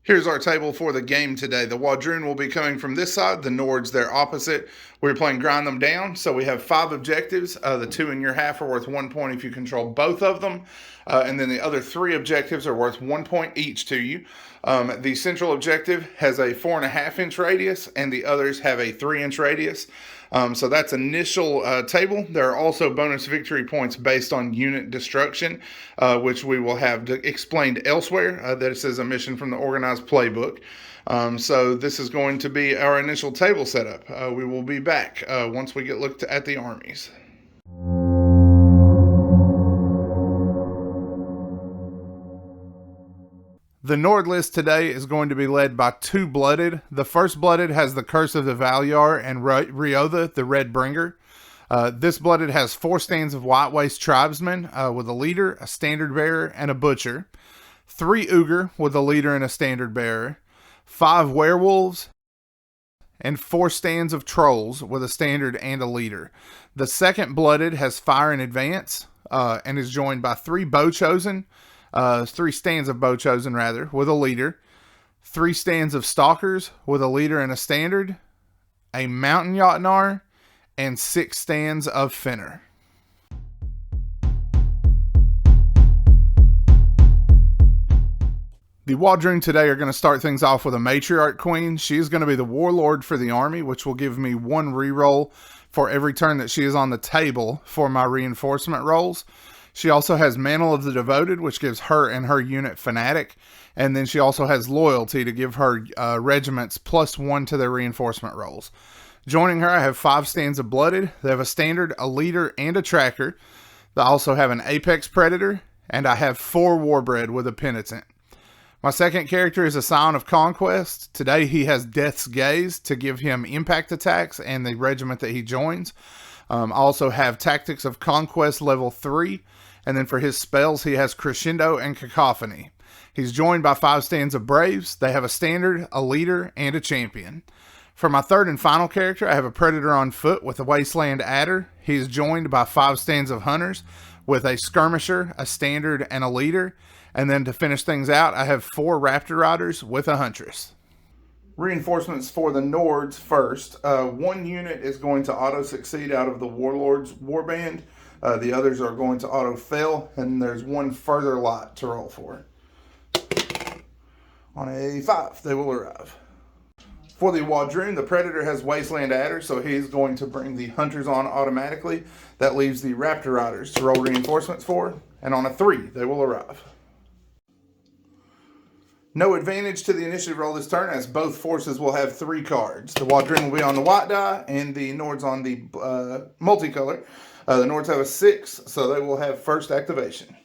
Here's our table for the game today. The Wadroon will be coming from this side, the Nords their opposite. We're playing Grind Them Down, so we have 5 objectives. The 2 in your half are worth 1 point if you control both of them, and then the other 3 objectives are worth 1 point each to you. The central objective has a 4.5-inch radius, and the others have a 3-inch radius. So that's initial table. There are also bonus victory points based on unit destruction, which we will have explained elsewhere. This is a mission from the organized playbook. So this is going to be our initial table setup. We will be back once we get looked at the armies. The Nord list today is going to be led by 2 Blooded. The first Blooded has the Curse of the Valyar and Riotha, the Red Bringer. This Blooded has 4 stands of White Waste Tribesmen with a leader, a standard bearer, and a butcher. 3 Ogre with a leader and a standard bearer. 5 Werewolves, and 4 stands of Trolls with a standard and a leader. The second Blooded has Fire in Advance and is joined by 3 Bowchosen. 3 stands of Bowchosen, rather, with a leader. 3 stands of Stalkers with a leader and a standard. A Mountain Jotnar, and 6 stands of Finner. The Wadroon today are going to start things off with a Matriarch Queen. She is going to be the Warlord for the army, which will give me 1 reroll for every turn that she is on the table for my reinforcement rolls. She also has Mantle of the Devoted, which gives her and her unit Fanatic. And then she also has Loyalty to give her regiments +1 to their reinforcement rolls. Joining her, I have 5 stands of Blooded. They have a standard, a leader, and a tracker. They also have an Apex Predator. And I have 4 Warbred with a Penitent. My second character is a Scion of Conquest. Today he has Death's Gaze to give him impact attacks and the regiment that he joins. I also have Tactics of Conquest level 3. And then for his spells, he has Crescendo and Cacophony. He's joined by 5 stands of Braves. They have a standard, a leader, and a champion. For my third and final character, I have a Predator on foot with a Wasteland Adder. He is joined by 5 stands of Hunters with a Skirmisher, a standard, and a leader. And then to finish things out, I have 4 Raptor Riders with a Huntress. Reinforcements for the Nords first. 1 unit is going to auto-succeed out of the Warlord's Warband. The others are going to auto-fail, and there's 1 further lot to roll for. On a 5, they will arrive. For the Wadroon, the Predator has Wasteland Adder, so he's going to bring the Hunters on automatically. That leaves the Raptor Riders to roll reinforcements for, and on a 3, they will arrive. No advantage to the initiative roll this turn, as both forces will have 3 cards. The Wadroon will be on the white die, and the Nords on the multicolor. The Nords have a 6, so they will have first activation.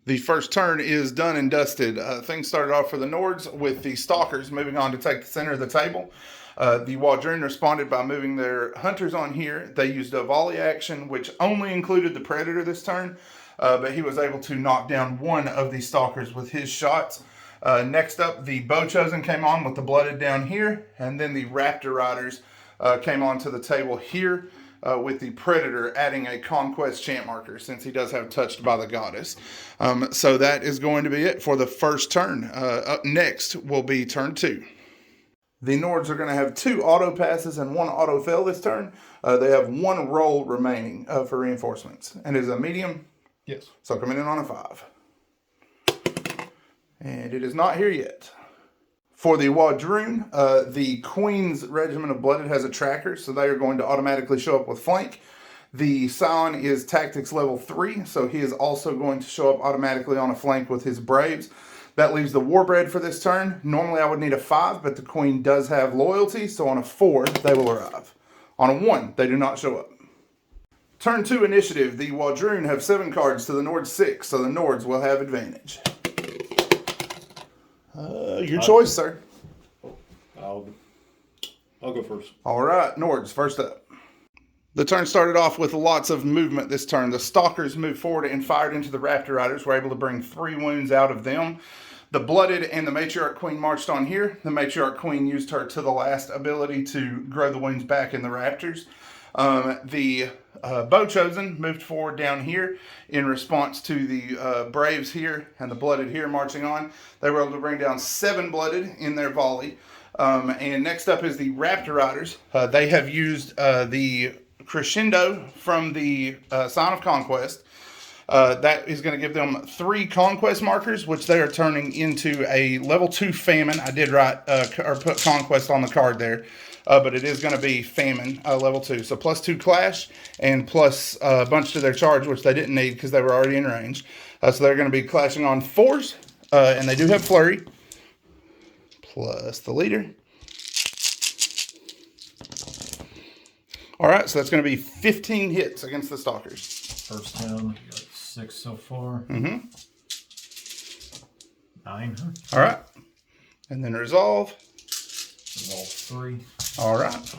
The first turn is done and dusted. Things started off for the Nords with the Stalkers moving on to take the center of the table. The Wadroon responded by moving their Hunters on here. They used a volley action, which only included the Predator this turn, but he was able to knock down 1 of the Stalkers with his shots. Next up, the Bowchosen came on with the Blooded down here, and then the Raptor Riders came onto the table here. With the Predator adding a Conquest chant marker, since he does have Touched by the Goddess. So that is going to be it for the first turn. Up next will be turn 2. The Nords are going to have 2 auto passes and 1 auto fail this turn. They have 1 roll remaining for reinforcements. And it is a medium? Yes. So coming in on a 5. And it is not here yet. For the Wadroon, the Queen's Regiment of Blooded has a tracker, so they are going to automatically show up with flank. The Scion is Tactics level 3, so he is also going to show up automatically on a flank with his Braves. That leaves the Warbred for this turn. Normally I would need a 5, but the Queen does have Loyalty, so on a 4, they will arrive. On a 1, they do not show up. Turn 2 initiative, the Wadroon have 7 cards to the Nords 6, so the Nords will have advantage. Your choice, sir. I'll go first. All right, Nords, first up. The turn started off with lots of movement this turn. The Stalkers moved forward and fired into the Raptor Riders. Were able to bring 3 wounds out of them. The Blooded and the Matriarch Queen marched on here. The Matriarch Queen used her to the last ability to grow the wounds back in the Raptors. The Bow Chosen moved forward down here in response to the Braves here and the Blooded here marching on. They were able to bring down 7 Blooded in their volley. And next up is the Raptor Riders. They have used the Crescendo from the Sign of Conquest. That is going to give them 3 Conquest markers, which they are turning into a level 2 Famine. I did write or put Conquest on the card there. But it is going to be Famine level 2. So plus 2 Clash and plus a bunch to their charge, which they didn't need because they were already in range. So they're going to be clashing on 4s. And they do have Flurry. Plus the leader. All right, so that's going to be 15 hits against the Stalkers. First 10, 6 so far. 9. Huh? All right. And then Resolve. Resolve 3. All right.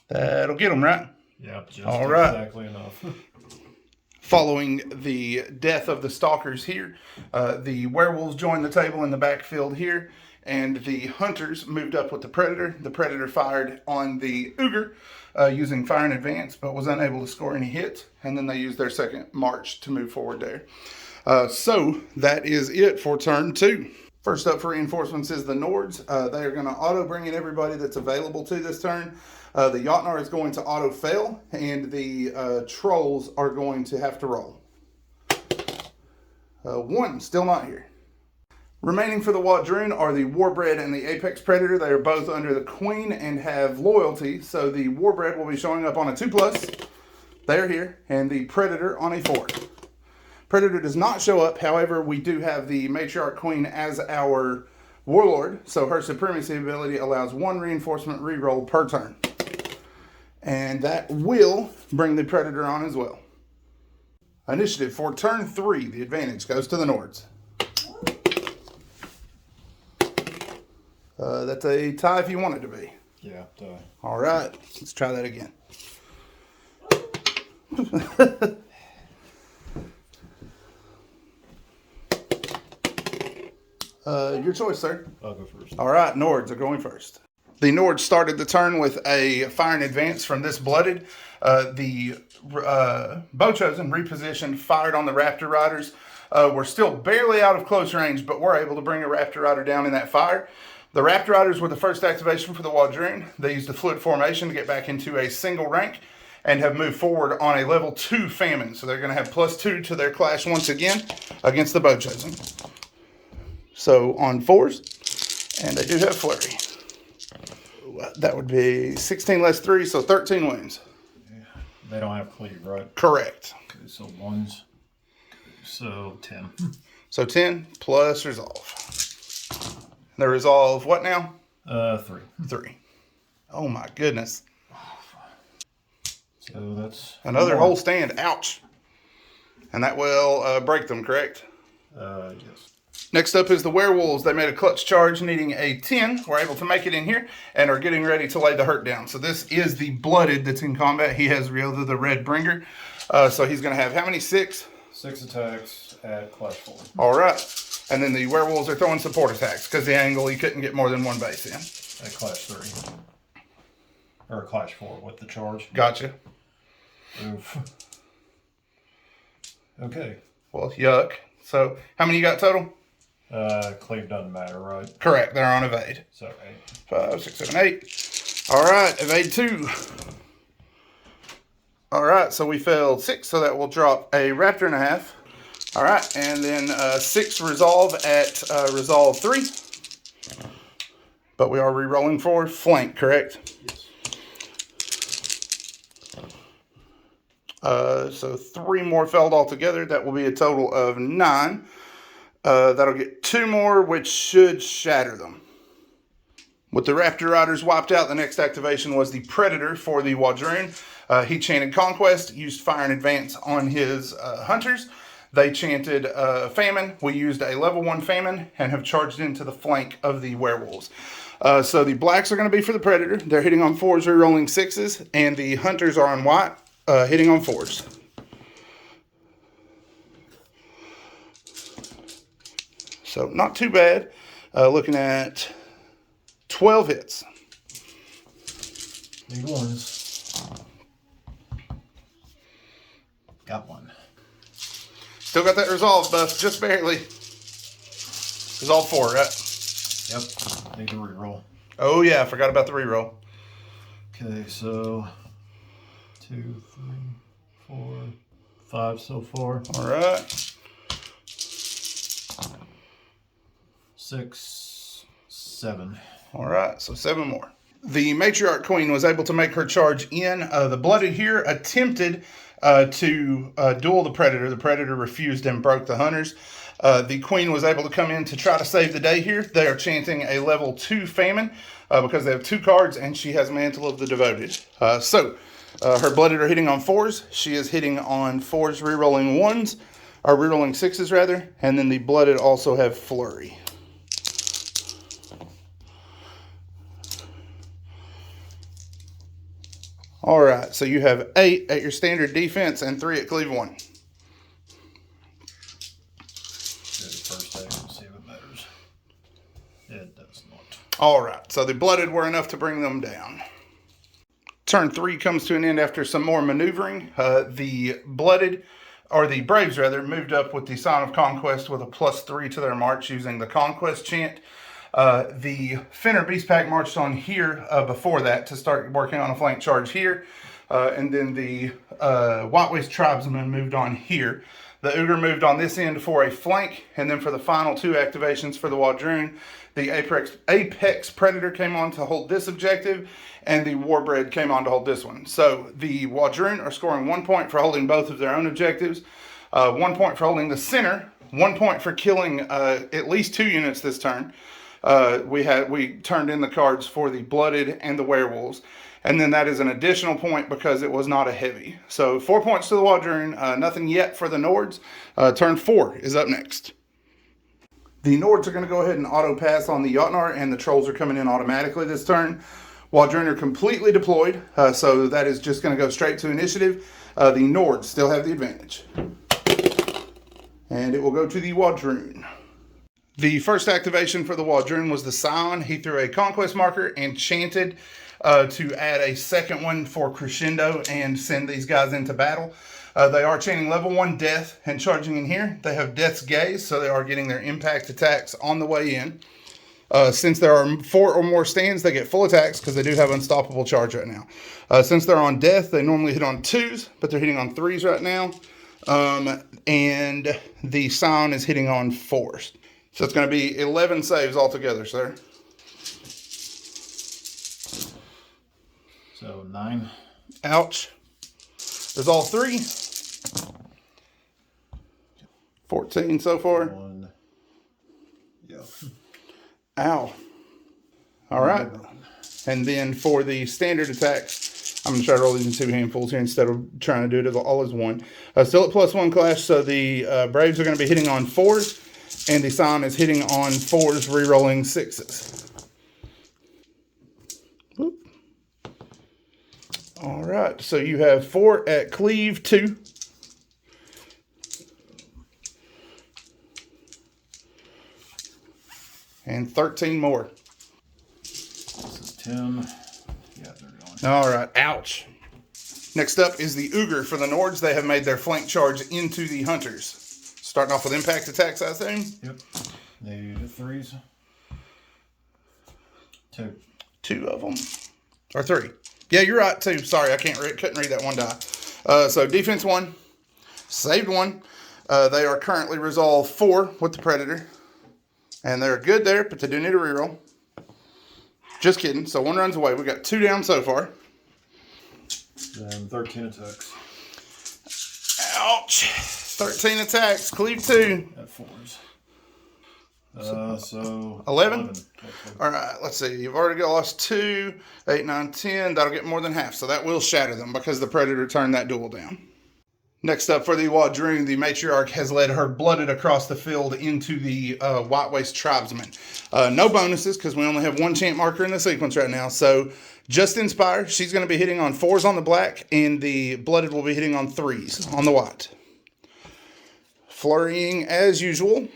That'll get them, right? Yeah, just all right. Exactly enough. Following the death of the Stalkers here, the Werewolves joined the table in the backfield here, and the Hunters moved up with the Predator. The Predator fired on the Ogre using Fire in Advance, but was unable to score any hits, and then they used their second march to move forward there. So that is it for turn 2. First up for reinforcements is the Nords. They are going to auto bring in everybody that's available to this turn. The Jotnar is going to auto fail, and the Trolls are going to have to roll. 1, still not here. Remaining for the Wadroon are the Warbred and the Apex Predator. They are both under the Queen and have loyalty, so the Warbred will be showing up on a 2+. They're here, and the Predator on a 4. Predator does not show up. However, we do have the Matriarch Queen as our Warlord, so her Supremacy ability allows 1 reinforcement reroll per turn. And that will bring the Predator on as well. Initiative for turn 3. The advantage goes to the Nords. That's a tie if you want it to be. Yeah, tie. All right, let's try that again. Your choice, sir. I'll go first. All right, Nords are going first. The Nords started the turn with a Fire in Advance from this Blooded. The Bow Chosen repositioned, fired on the Raptor Riders. We're still barely out of close range, but we're able to bring a Raptor Rider down in that fire. The Raptor Riders were the first activation for the Wadroon. They used the Fluid Formation to get back into a single rank and have moved forward on a level 2 Famine. So they're going to have +2 to their clash once again against the Bow Chosen. So on 4s, and they do have Flurry. That would be 16 less 3, so 13 wounds. Yeah. They don't have cleave, right? Correct. Okay, so 1s. So 10. So 10 plus Resolve. The Resolve, what now? 3. 3. Oh my goodness. So that's another whole stand. Ouch. And that will break them, correct? Yes. Next up is the Werewolves. They made a clutch charge needing a 10. We're able to make it in here and are getting ready to lay the hurt down. So this is the Blooded that's in combat. He has Ryotha the Red Bringer. So he's going to have how many? 6? 6 attacks at Clash 4. All right. And then the Werewolves are throwing support attacks because the angle he couldn't get more than 1 base in. At Clash 3. Or Clash 4 with the charge. Gotcha. Oof. Okay. Well, yuck. So how many you got total? Cleave doesn't matter, right? Correct. They're on evade. So 8. 5, 6, 7, 8. All right. Evade 2. All right. So we failed 6. So that will drop a Raptor and a half. All right. And then 6 Resolve at Resolve 3. But we are re-rolling for flank, correct? Yes. So 3 more failed altogether. That will be a total of 9. That'll get 2 more, which should shatter them. With the Raptor Riders wiped out, the next activation was the Predator for the Wadroon. He chanted Conquest, used Fire in Advance on his Hunters. They chanted Famine. We used a level 1 Famine and have charged into the flank of the Werewolves. So the blacks are going to be for the Predator. They're hitting on 4s, re-rolling 6s, and the Hunters are on white, hitting on 4s. So not too bad. Looking at 12 hits. Big ones. Got one. Still got that resolve buff, just barely. Resolve 4, right? Yep. Need to reroll. Oh yeah, I forgot about the reroll. Okay, so 2, 3, 4, 5 so far. All right. 6, 7. All right, so 7 more. The matriarch queen was able to make her charge in. The blooded here attempted to duel the predator. The predator refused and broke the hunters. The queen was able to come in to try to save the day here. They are chanting a level 2 famine because they have 2 cards and she has Mantle of the Devoted. Her blooded are hitting on 4s. She is hitting on 4s, rerolling 1s, or rerolling 6s rather. And then the blooded also have Flurry. All right, so you have 8 at your standard defense and 3 at cleave 1. Do the first act and see if it matters. It does not. All right, so the blooded were enough to bring them down. Turn 3 comes to an end after some more maneuvering. The blooded, or the braves rather, moved up with the Sign of Conquest with a +3 to their march using the Conquest chant. The Finner Beast Pack marched on here before that to start working on a flank charge here. And then the White Waste Tribesmen moved on here. The Ogre moved on this end for a flank. And then for the final 2 activations for the Wadroon, the Apex Predator came on to hold this objective. And the Warbred came on to hold this one. So the Wadroon are scoring 1 point for holding both of their own objectives. 1 point for holding the center. 1 point for killing at least 2 units this turn. We turned in the cards for the blooded and the werewolves, and then that is an additional point because it was not a heavy. So 4 points to the Wadroon, nothing yet for the Nords. Turn 4 is up next. The Nords are going to go ahead and auto pass on the Jotnar, and the Trolls are coming in automatically this turn. Wadroon are completely deployed, so that is just going to go straight to initiative. The Nords still have the advantage, and it will go to the Wadroon. The first activation for the Wadroon was the Scion. He threw a Conquest marker and chanted to add a second one for Crescendo and send these guys into battle. They are chanting level 1 Death and charging in here. They have Death's Gaze, so they are getting their impact attacks on the way in. Since there are 4 or more stands, they get full attacks because they do have Unstoppable Charge right now. Since they're on Death, they normally hit on 2s, but they're hitting on 3s right now. And the Scion is hitting on 4s. So it's going to be 11 saves altogether, sir. So 9. Ouch. There's all 3. 14 so far. 1. Yeah. Ow. All right. And then for the standard attacks, I'm going to try to roll these in 2 handfuls here instead of trying to do it all as one. Still at +1 clash, so the Braves are going to be hitting on 4s. And the Scion is hitting on 4s, rerolling 6s. Whoop. All right, so you have 4 at cleave 2. And 13 more. This is 10. Yeah, they're going. All right, ouch. Next up is the Ogre for the Nords. They have made their flank charge into the Hunters. Starting off with impact attacks, I assume? Yep. Need 3s. 2. 2 of them. Or 3. Yeah, you're right, 2. Sorry, I couldn't read that 1 die. So defense 1. Saved 1. They are currently resolve 4 with the Predator. And they're good there, but they do need a reroll. Just kidding. So 1 runs away. We got 2 down so far. Then 13 attacks. Ouch. 13 attacks. Cleave 2. At 4s. So 11? All right, let's see. You've already lost 2, 8, 9, 10. That'll get more than half. So that will shatter them because the Predator turned that duel down. Next up for the Wadroon, the Matriarch has led her blooded across the field into the White Waste Tribesmen. No bonuses because we only have 1 chant marker in the sequence right now. So just Inspire. She's going to be hitting on 4s on the black, and the blooded will be hitting on 3s on the white. Flurrying as usual.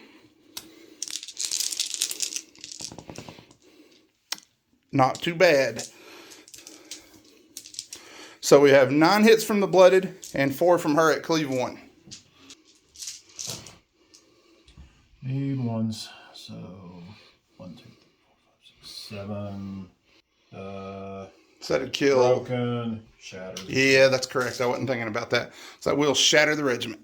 Not too bad. So we have 9 hits from the blooded and 4 from her at cleave 1. Need ones. So 1, 2, 3, 4, 5, 6, 7. So that'd kill. Broken. Shattered. Yeah, that's correct. I wasn't thinking about that. So that will shatter the regiment.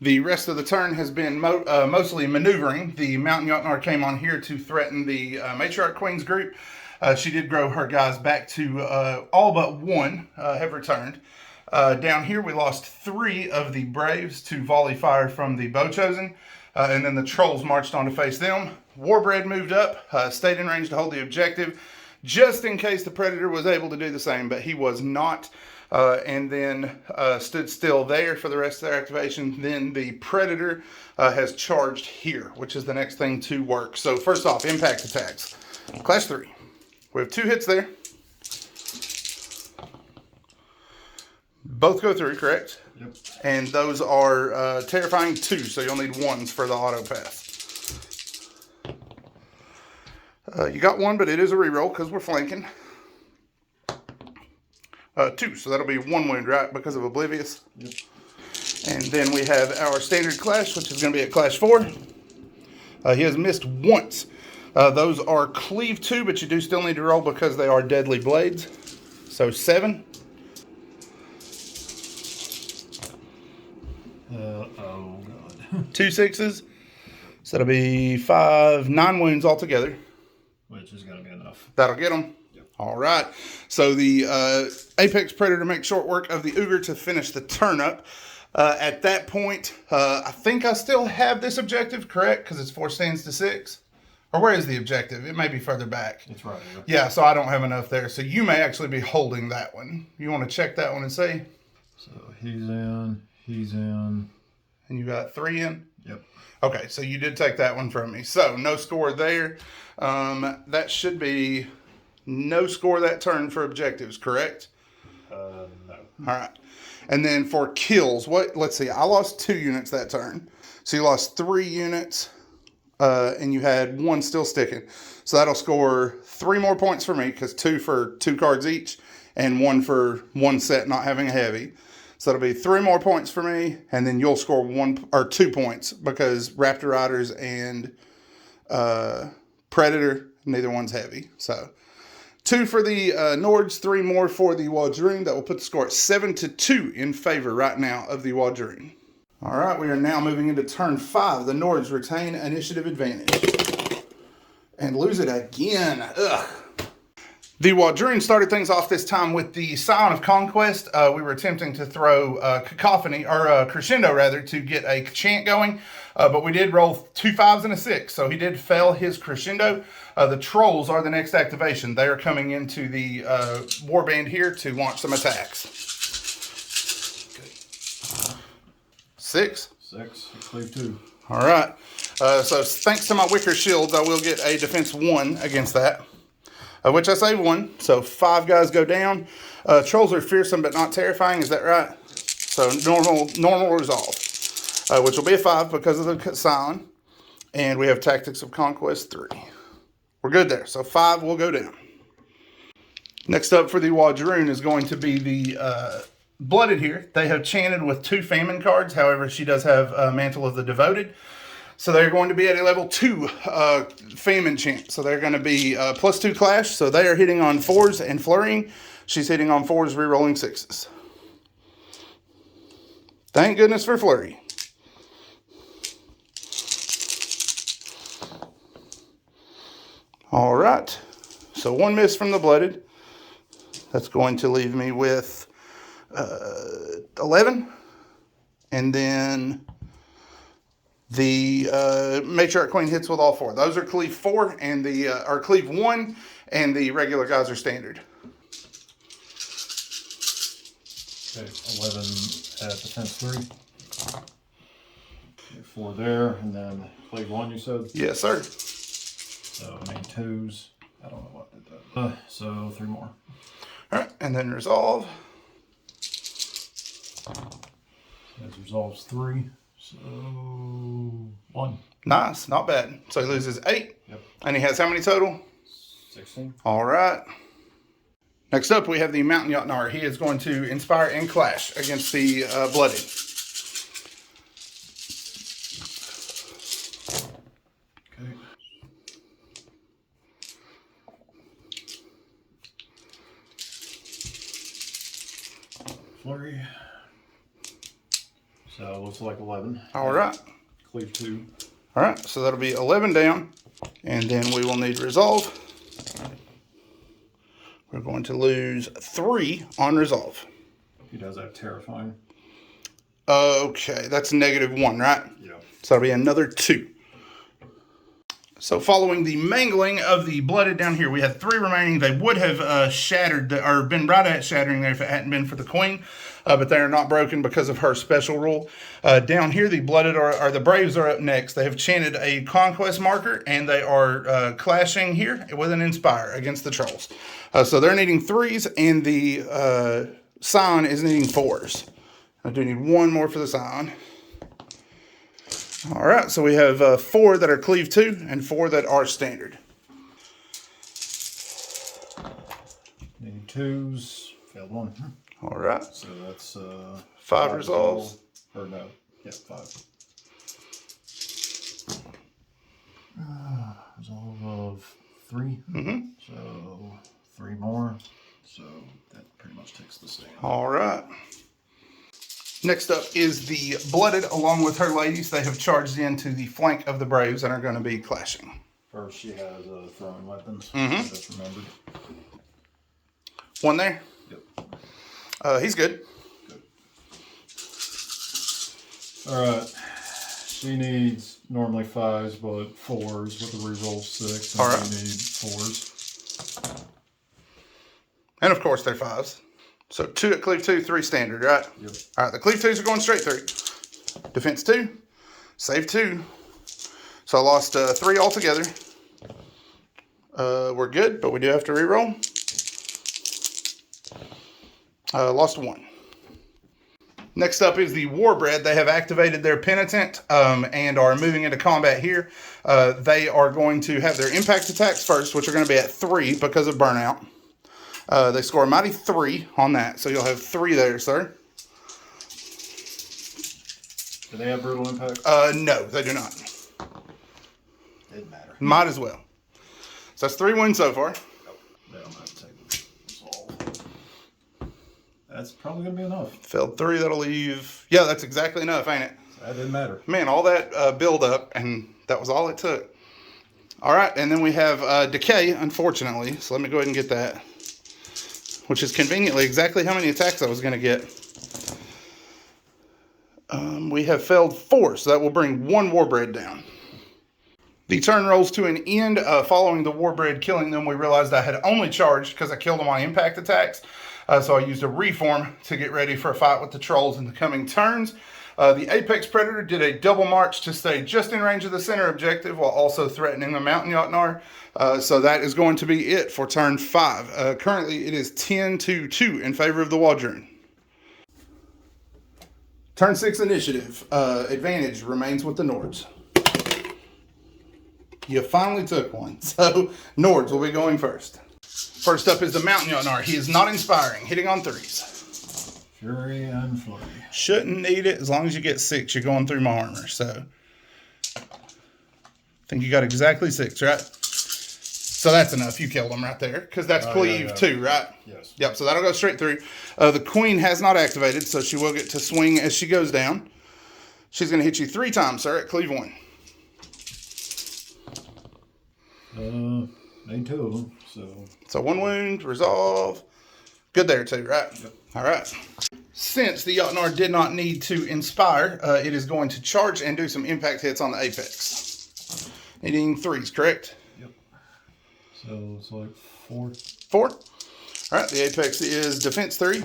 The rest of the turn has been mostly maneuvering. The Mountain Jotnar came on here to threaten the Matriarch Queen's group. She did grow her guys back to all but 1 have returned. Down here, we lost 3 of the Braves to volley fire from the Bow Chosen. And then the Trolls marched on to face them. Warbread moved up, stayed in range to hold the objective, just in case the Predator was able to do the same, but he was not. And then stood still there for the rest of their activation. Then the Predator has charged here, which is the next thing to work. So first off, impact attacks. Class 3. We have 2 hits there. Both go through, correct? Yep. And those are terrifying 2, so you'll need 1s for the auto pass. You got 1, but it is a reroll because we're flanking. 2, so that'll be 1 wound, right, because of Oblivious. Yep. And then we have our standard clash, which is going to be at clash 4. He has missed once. Those are cleave 2, but you do still need to roll because they are deadly blades. So 7. Oh, God. 2 6s. So that'll be 9 wounds altogether. Which is going to be enough. That'll get them. Yep. All right. So the Apex Predator makes short work of the Ogre to finish the turn up. At that point, I think I still have this objective, correct? Because it's 4 stands to 6. Or where is the objective? It may be further back. It's right here. Yeah, so I don't have enough there. So you may actually be holding that one. You want to check that one and see? So he's in. He's in. And you got 3 in? Yep. Okay, so you did take that one from me. So no score there. That should be no score that turn for objectives, correct? No. All right. And then for kills, let's see, I lost 2 units that turn. So you lost 3 units, and you had 1 still sticking. So that'll score 3 more points for me, because 2 for 2 cards each, and 1 for 1 set not having a heavy. So that'll be 3 more points for me, and then you'll score 1 or 2 points, because Raptor Riders and Predator, neither one's heavy. So 2 for the Nords, 3 more for the Wadroon. That will put the score at 7-2 in favor right now of the Wadroon. All right, we are now moving into turn 5. The Nords retain initiative advantage. And lose it again. Ugh. The Wadroon started things off this time with the Scion of Conquest. We were attempting to throw Cacophony, or Crescendo rather, to get a chant going. But we did roll 2 5s and a 6, so he did fail his Crescendo. The Trolls are the next activation. They are coming into the warband here to launch some attacks. 6? 6. Cleave 2. All right. So thanks to my wicker shields, I will get a defense 1 against that. Which I save 1. So 5 guys go down. Trolls are fearsome but not terrifying. Is that right? So normal resolve. Which will be a 5 because of the Scion. And we have Tactics of Conquest 3. We're good there. So 5 will go down. Next up for the Wadroon is going to be the Blooded here. They have chanted with 2 Famine cards. However, she does have Mantle of the Devoted. So they're going to be at a level 2 Famine chant. So they're going to be +2 Clash. So they are hitting on 4s and flurrying. She's hitting on 4s, rerolling 6s. Thank goodness for flurry. All right. So 1 miss from the Blooded. That's going to leave me with 11. And then the Matriarch Queen hits with all 4. Those are cleave 4 and or cleave 1, and the regular guys are standard. Okay, 11 at defense 3. 4 there, and then cleave 1, you said? Yes, sir. So I mean 2s. I don't know what did that. So 3 more. All right, and then resolve. As resolves 3. So 1. Nice, not bad. So he loses 8. Yep. And he has how many total? 16. All right. Next up, we have the Mountain Yatnar. He is going to inspire and clash against the Blooded. Okay. Flurry. So it looks like 11. All right. Cleave 2. All right, so that'll be 11 down. And then we will need resolve. We're going to lose 3 on resolve. He does have terrifying. Okay, that's -1, right? Yeah. So that'll be another 2. So following the mangling of the Blooded down here, we have 3 remaining. They would have shattered, or been right at shattering there if it hadn't been for the Queen. But they are not broken because of her special rule. Down here, the Blooded or the Braves are up next. They have chanted a Conquest marker, and they are clashing here with an Inspire against the Trolls. So they're needing 3s, and the Scion is needing 4s. I do need 1 more for the Scion. All right, so we have 4 that are Cleave 2 and 4 that are Standard. Need 2s. Failed 1. All right. So that's 5 resolves. Or no. Yeah, 5. Resolve of 3. Mm-hmm. So 3 more. So that pretty much takes the stand. All right. Next up is the Blooded along with her ladies. They have charged into the flank of the Braves and are going to be clashing. First, she has throwing weapons. Mm-hmm. I just remembered. 1 there. Yep. He's good. All right. She needs normally 5s, but 4s with a reroll 6. And all right. We need 4s. And of course, they're 5s. So 2 at Cleave 2, 3 Standard, right? Yep. All right, the Cleave 2s are going straight through. Defense 2, save 2. So I lost 3 altogether. We're good, but we do have to reroll. Lost 1. Next up is the Warbred. They have activated their Penitent and are moving into combat here. They are going to have their impact attacks first, which are going to be at 3 because of burnout. They score a mighty 3 on that, so you'll have 3 there, sir. Do they have brutal impact? No, they do not. Didn't matter. Might as well. So that's 3 wins so far. Nope. They don't have to take resolve. That's probably going to be enough. Failed 3, that'll leave... Yeah, that's exactly enough, ain't it? That didn't matter. Man, all that build up, and that was all it took. All right, and then we have Decay, unfortunately. So let me go ahead and get that. Which is conveniently exactly how many attacks I was going to get. We have failed 4, so that will bring 1 Warbred down. The turn rolls to an end. Following the Warbred killing them, we realized I had only charged because I killed them on impact attacks. So I used a Reform to get ready for a fight with the Trolls in the coming turns. The Apex Predator did a double march to stay just in range of the center objective while also threatening the Mountain Yatnar. So that is going to be it for turn 5. Currently, it is 10-2 in favor of the Wadroon. Turn 6 initiative. Advantage remains with the Nords. You finally took one. So Nords will be going first. First up is the Mountain Yatnar. He is not inspiring, hitting on 3s. Fury and Flurry. Shouldn't need it. As long as you get 6, you're going through my armor. So I think you got exactly 6, right? So that's enough. You killed him right there because that's Cleave 2, right? Yes. Yep, so that'll go straight through. The Queen has not activated, so she will get to swing as she goes down. She's going to hit you 3 times, sir, at Cleave 1. Made 2 of them, So 1 wound, resolve. Good there, too, right? Yep. All right. Since the Yatnar did not need to inspire, it is going to charge and do some impact hits on the Apex. Needing 3s, correct? Yep. So it's like 4. 4. All right, the Apex is defense 3.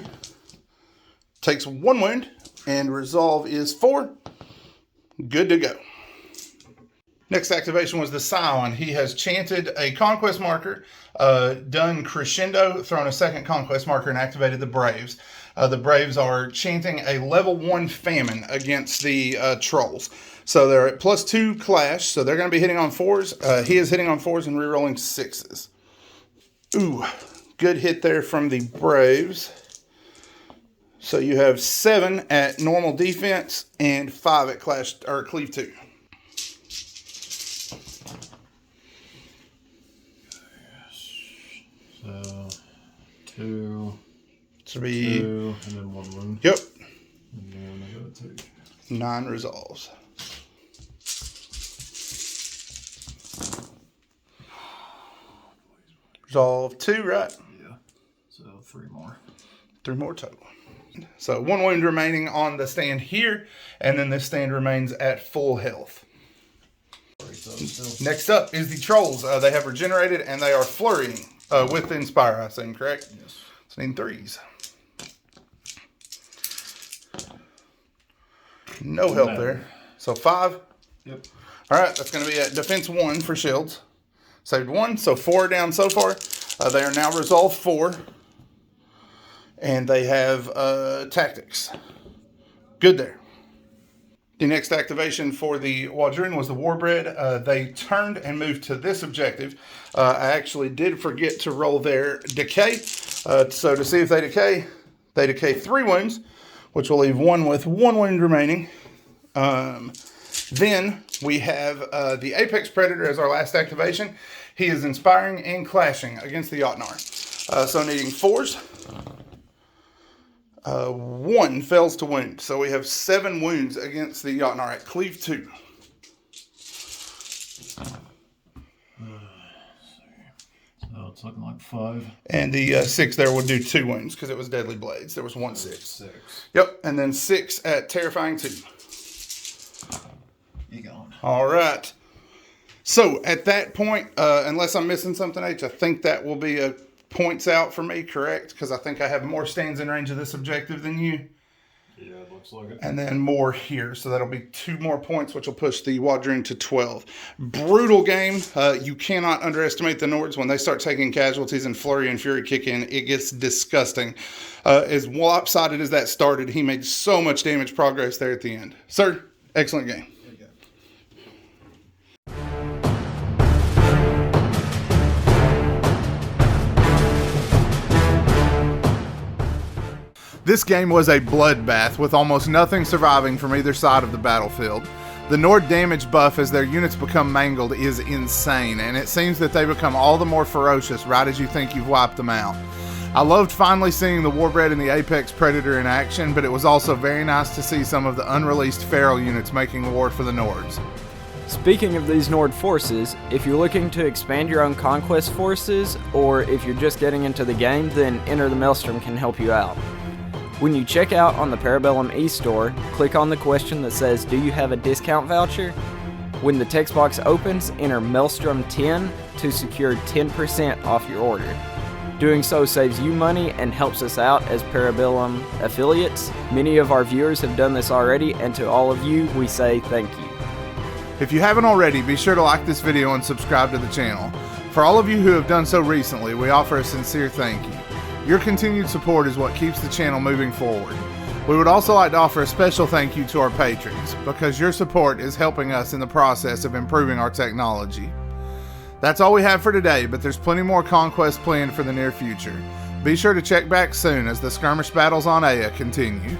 Takes 1 wound, and resolve is 4. Good to go. Next activation was the Scion. He has chanted a Conquest marker, done crescendo, thrown a second Conquest marker, and activated the Braves. The Braves are chanting a level 1 famine against the Trolls. So they're at +2 clash, so they're going to be hitting on 4s. He is hitting on 4s and rerolling 6s. Ooh, Good hit there from the Braves. So you have 7 at normal defense and 5 at cleave 2. So 2. So be 2 and then 1 wound. Yep. And then I gotta take 9 resolves. Resolve 2, right? Yeah. So 3 more. 3 more total. So 1 wound remaining on the stand here, and then this stand remains at full health. Next up is the trolls. They have regenerated and they are flurrying with Inspire, I assume, correct? Yes. So need 3s. No help there. So 5. Yep. All right, that's going to be at defense 1 for shields. Saved 1, so 4 down so far. They are now resolve 4. And they have tactics. Good there. The next activation for the Wadroon was the Warbred. They turned and moved to this objective. I actually did forget to roll their decay. So to see if they decay 3 wounds, which will leave 1 with 1 wound remaining. Then we have the Apex Predator as our last activation. He is inspiring and clashing against the Jotnar. So needing 4s. 1 fails to wound. So we have 7 wounds against the Jotnar at cleave 2. So it's looking like 5. And the 6 there will do 2 wounds because it was deadly blades. There was 1 6. 6. Yep, and then 6 at terrifying 2. You gone. All right. So at that point, unless I'm missing something, H, I think that will be a points out for me, correct? Because I think I have more stands in range of this objective than you. Yeah, it looks like it. And then more here. So that'll be 2 more points, which will push the Wadroon to 12. Brutal game. You cannot underestimate the Nords. When they start taking casualties and Flurry and Fury kick in, it gets disgusting. As lopsided as that started, he made so much damage progress there at the end. Sir, excellent game. This game was a bloodbath, with almost nothing surviving from either side of the battlefield. The Nord damage buff as their units become mangled is insane, and it seems that they become all the more ferocious right as you think you've wiped them out. I loved finally seeing the Warbred and the Apex Predator in action, but it was also very nice to see some of the unreleased Feral units making war for the Nords. Speaking of these Nord forces, if you're looking to expand your own Conquest forces, or if you're just getting into the game, then Enter the Maelstrom can help you out. When you check out on the Parabellum eStore, click on the question that says, "Do you have a discount voucher?" When the text box opens, enter Maelstrom 10 to secure 10% off your order. Doing so saves you money and helps us out as Parabellum affiliates. Many of our viewers have done this already, and to all of you, we say thank you. If you haven't already, be sure to like this video and subscribe to the channel. For all of you who have done so recently, we offer a sincere thank you. Your continued support is what keeps the channel moving forward. We would also like to offer a special thank you to our patrons, because your support is helping us in the process of improving our technology. That's all we have for today, but there's plenty more Conquest planned for the near future. Be sure to check back soon as the skirmish battles on Aya continue.